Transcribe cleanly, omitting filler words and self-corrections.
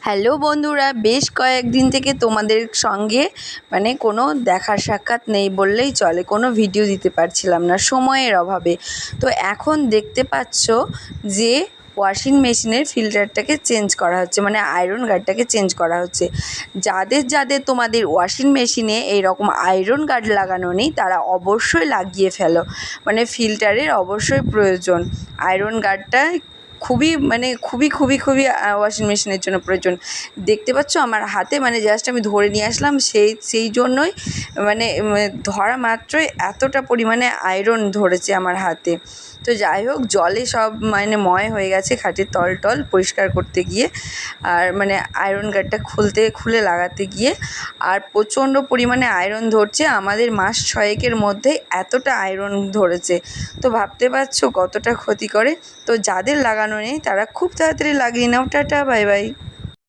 Hello বন্ধুরা, বেশ কয়েকদিন থেকে তোমাদের সঙ্গে কোনো দেখা সাক্ষাৎ নেই বললেই চলে। কোনো ভিডিও দিতে পারছিলাম না সময়ের অভাবে। তো এখন দেখতে পাচ্ছ যে ওয়াশিং মেশিনের ফিল্টারটাকে চেঞ্জ করা হচ্ছে, আয়রন গার্ডটাকে চেঞ্জ করা হচ্ছে। যাদের যাদের তোমাদের ওয়াশিং মেশিনে এইরকম আয়রন গার্ড লাগানো নেই তারা অবশ্যই লাগিয়ে ফেলো। ফিল্টারের অবশ্যই প্রয়োজন। আয়রন গার্ডটা খুবই খুবই খুবই খুবই ওয়াশিং মেশিনের জন্য প্রয়োজন। দেখতে পাচ্ছ আমার হাতে জাস্ট আমি ধরে নিয়ে আসলাম, সেই জন্যই ধরা মাত্রই এতটা পরিমাণে আয়রন ধরেছে আমার হাতে। তো যাই হোক, জলে সব ময় হয়ে গেছে খাটের তল পরিষ্কার করতে গিয়ে, আর আয়রন গার্ডটা খুলে লাগাতে গিয়ে, আর প্রচণ্ড পরিমাণে আয়রন ধরছে। আমাদের মাস 6-এর মধ্যে এতটা আয়রন ধরেছে, তো ভাবতে পারছো কতটা ক্ষতি করে। তো যাদের লাগানো নেই তারা খুব তাড়াতাড়ি লাগিয়ে নাও। Tata, bye bye.